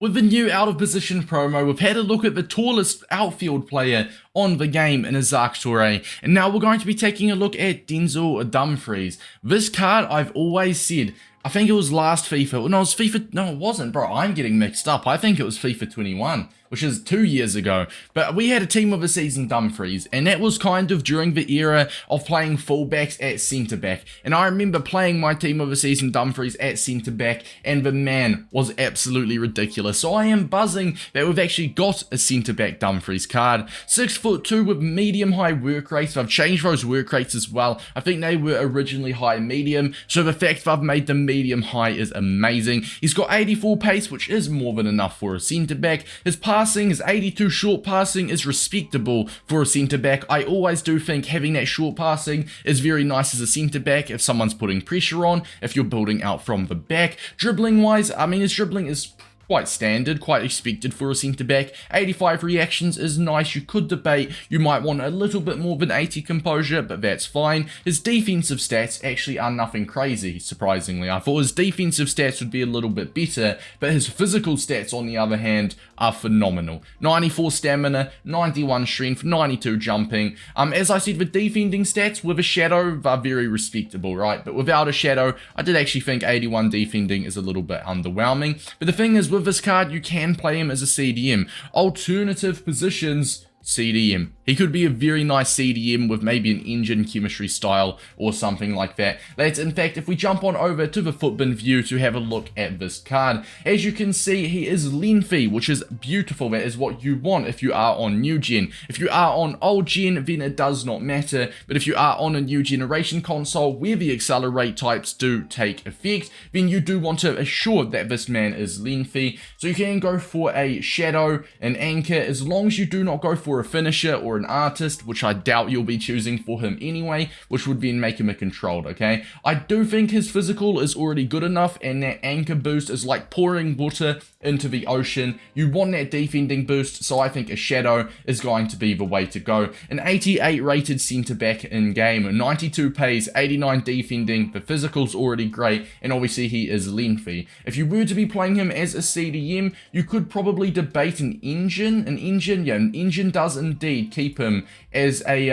With the new out of position promo, we've had a look at the tallest outfield player on the game in Isaac Toure, and now we're going to be taking a look at Denzel Dumfries. This card, I've always said, I think it was last FIFA, no, it was FIFA, no it wasn't, bro, I'm getting mixed up. I think it was FIFA 21, which is 2 years ago, but we had a team of the season Dumfries, and that was kind of during the era of playing fullbacks at centre-back, and I remember playing my team of the season Dumfries at centre-back, and the man was absolutely ridiculous. So I am buzzing that we've actually got a centre-back Dumfries card. 6'2" with medium-high work rates. I've changed those work rates as well. I think they were originally high-medium, so the fact that I've made them medium-high is amazing. He's got 84 pace, which is more than enough for a centre-back. His passing, his 82 short passing is respectable for a centre-back. I always do think having that short passing is very nice as a centre-back if someone's putting pressure on, if you're building out from the back. Dribbling-wise, I mean, his dribbling is quite standard, quite expected for a centre-back. 85 reactions is nice. You could debate you might want a little bit more than 80 composure, but that's fine. His defensive stats actually are nothing crazy, surprisingly. I thought his defensive stats would be a little bit better, but his physical stats, on the other hand, are phenomenal. 94 stamina, 91 strength, 92 jumping. As I said, the defending stats with a shadow are very respectable, right? But without a shadow, I did actually think 81 defending is a little bit underwhelming. But the thing is, with this card, you can play him as a CDM. Alternative positions, CDM. He could be a very nice CDM with maybe an engine chemistry style or something like that. Let's, in fact, if we jump on over to the footbin view to have a look at this card, as you can see, he is lengthy, which is beautiful. That is what you want if you are on new gen. If you are on old gen, then it does not matter. But if you are on a new generation console where the accelerate types do take effect, then you do want to assure that this man is lengthy. So you can go for a shadow, an anchor, as long as you do not go for a finisher or an artist, which I doubt you'll be choosing for him anyway, which would then make him a controlled, okay? I do think his physical is already good enough, and that anchor boost is like pouring water into the ocean. You want that defending boost, so I think a shadow is going to be the way to go. An 88 rated centre-back in game, 92 pace, 89 defending, the physical's already great, and obviously he is lengthy. If you were to be playing him as a CDM, you could probably debate an engine. An engine does indeed keep him as a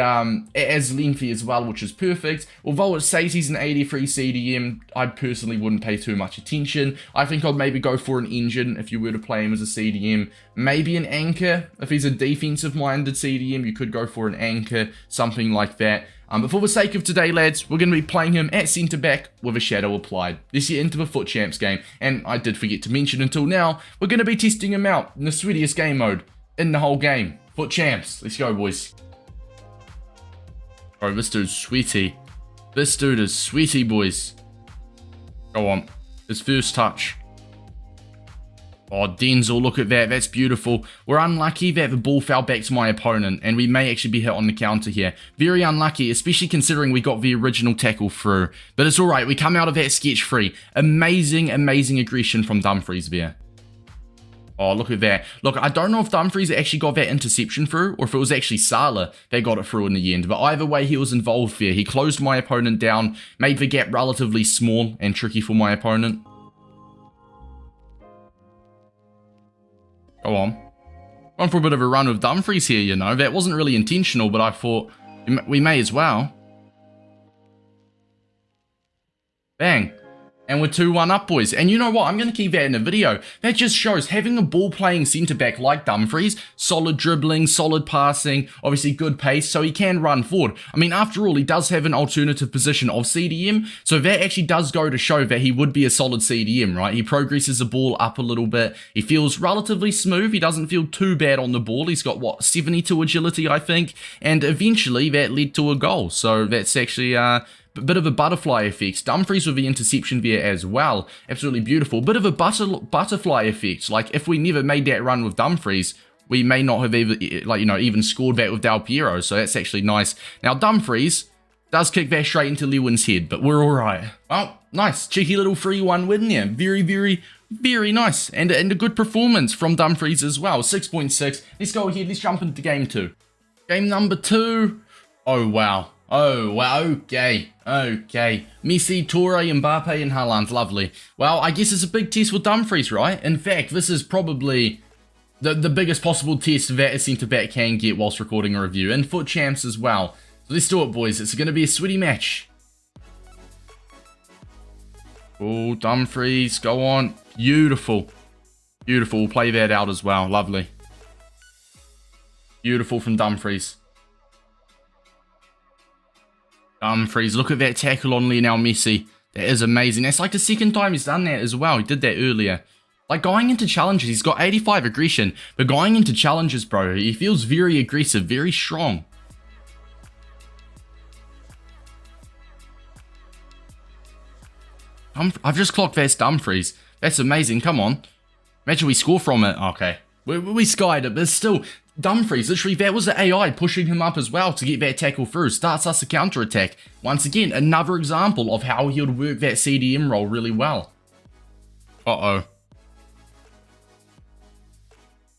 as lengthy as well, which is perfect. Although it says he's an 83 CDM, I personally wouldn't pay too much attention. I think I'd maybe go for an engine if you were to play him as a CDM. Maybe an anchor. If he's a defensive-minded CDM, you could go for an anchor, something like that. But for the sake of today, lads, we're going to be playing him at centre-back with a shadow applied. This year into the Foot Champs game, and I did forget to mention until now, we're going to be testing him out in the sweatiest game mode in the whole game. Foot Champs. Let's go, boys. Oh, this dude's sweaty. This dude is sweaty, boys. Go on. His first touch. Oh, Denzel, look at that. That's beautiful. We're unlucky that the ball fell back to my opponent, and we may actually be hit on the counter here. Very unlucky, especially considering we got the original tackle through. But it's alright. We come out of that sketch free. Amazing, amazing aggression from Dumfries there. Oh, look at that. Look, I don't know if Dumfries actually got that interception through, or if it was actually Salah that got it through in the end. But either way, he was involved there. He closed my opponent down, made the gap relatively small and tricky for my opponent. Go on. Going for a bit of a run with Dumfries here, you know. That wasn't really intentional, but I thought we may as well. Bang. And we're 2-1 up, boys. And you know what? I'm going to keep that in the video. That just shows having a ball-playing centre-back like Dumfries, solid dribbling, solid passing, obviously good pace, so he can run forward. I mean, after all, he does have an alternative position of CDM, so that actually does go to show that he would be a solid CDM, right? He progresses the ball up a little bit. He feels relatively smooth. He doesn't feel too bad on the ball. He's got, what, 72 agility, I think? And eventually, that led to a goal. So that's actually bit of a butterfly effect. Dumfries with the interception there as well. Absolutely beautiful. Bit of a butterfly effect. Like, if we never made that run with Dumfries, we may not have even scored that with Del Piero. So that's actually nice. Now, Dumfries does kick that straight into Lewin's head, but we're all right. Oh, nice. Cheeky little 3-1 win there. Very, very, very nice. And a good performance from Dumfries as well. 6.6. Let's go ahead. Let's jump into game 2. Game number 2. Oh, wow. Oh, wow, okay. Messi, Toure, Mbappe, and Haaland, lovely. Well, I guess it's a big test for Dumfries, right? In fact, this is probably the biggest possible test that a centre-back can get whilst recording a review, and foot champs as well. So let's do it, boys. It's going to be a sweaty match. Oh, Dumfries, go on. Beautiful. Beautiful, we'll play that out as well. Lovely. Beautiful from Dumfries. Dumfries, look at that tackle on Lionel Messi. That is amazing. That's like the second time he's done that as well. He did that earlier. Like, going into challenges, he's got 85 aggression. But going into challenges, bro, he feels very aggressive, very strong. I've just clocked that's Dumfries. That's amazing. Come on. Imagine we score from it. Okay. We skied it, but still, Dumfries, literally, that was the AI pushing him up as well to get that tackle through. Starts us a counter-attack. Once again, another example of how he would work that CDM role really well. Uh-oh.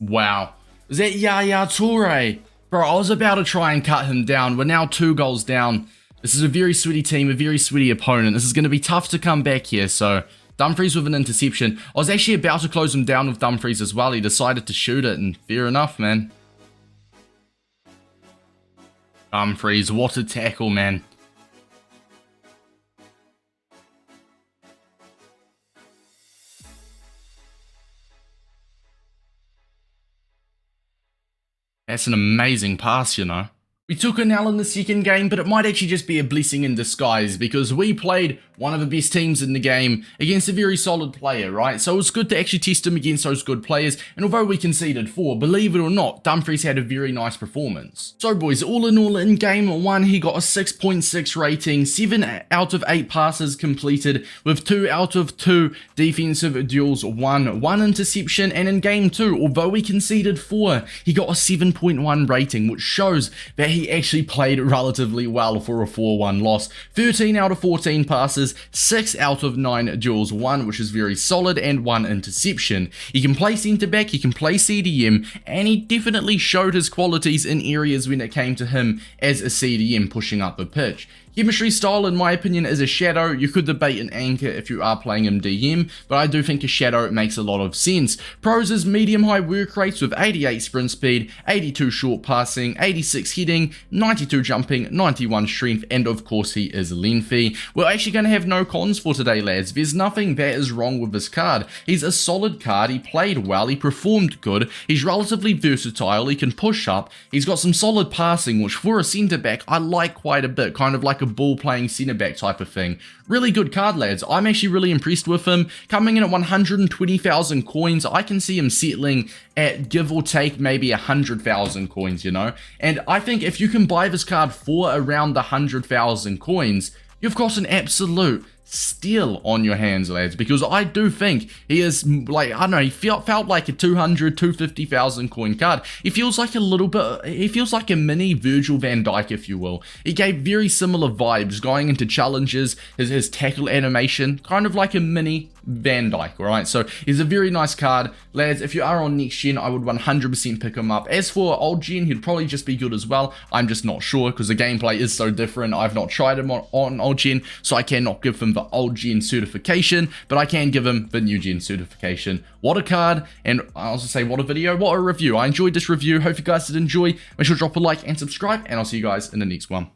Wow. Is that Yaya Toure? Bro, I was about to try and cut him down. We're now 2 goals down. This is a very sweaty team, a very sweaty opponent. This is going to be tough to come back here, so Dumfries with an interception. I was actually about to close him down with Dumfries as well. He decided to shoot it, and fair enough, man. Dumfries, what a tackle, man. That's an amazing pass, you know. We took an L in the second game, but it might actually just be a blessing in disguise because we played one of the best teams in the game against a very solid player, right? So it was good to actually test him against those good players, and although we conceded 4, believe it or not, Dumfries had a very nice performance. So boys, all in game 1, he got a 6.6 rating, 7 out of 8 passes completed with 2 out of 2 defensive duels won, 1 interception, and in game 2, although we conceded 4, he got a 7.1 rating, which shows that he actually played relatively well for a 4-1 loss. 13 out of 14 passes, 6 out of 9 duels won, which is very solid, and 1 interception. He can play centre back, he can play CDM, and he definitely showed his qualities in areas when it came to him as a CDM pushing up the pitch. Chemistry style, in my opinion, is a shadow. You could debate an anchor if you are playing him DM, but I do think a shadow makes a lot of sense. Pros is medium-high work rates with 88 sprint speed, 82 short passing, 86 heading, 92 jumping, 91 strength, and of course he is lengthy. We're actually going to have no cons for today, lads. There's nothing that is wrong with this card. He's a solid card, he played well, he performed good, he's relatively versatile, he can push up, he's got some solid passing, which for a centre-back I like quite a bit, kind of like a ball playing centre back type of thing. Really good card, lads. I'm actually really impressed with him. Coming in at 120,000 coins, I can see him settling at give or take maybe 100,000 coins, you know. And I think if you can buy this card for around the 100,000 coins, you've got an absolute steal on your hands, lads, because I do think he is, like, I don't know, he felt like a 200, 250,000 coin card. He feels like a little bit, he feels like a mini Virgil van Dijk, if you will. He gave very similar vibes going into challenges, his tackle animation, kind of like a mini Van Dijk, alright? So he's a very nice card. Lads, if you are on next gen, I would 100% pick him up. As for old gen, he'd probably just be good as well. I'm just not sure because the gameplay is so different. I've not tried him on old gen, so I cannot give him the old gen certification, but I can give him the new gen certification. What a card, and I also say what a video, what a review. I enjoyed this review. Hope you guys did enjoy. Make sure to drop a like and subscribe, and I'll see you guys in the next one.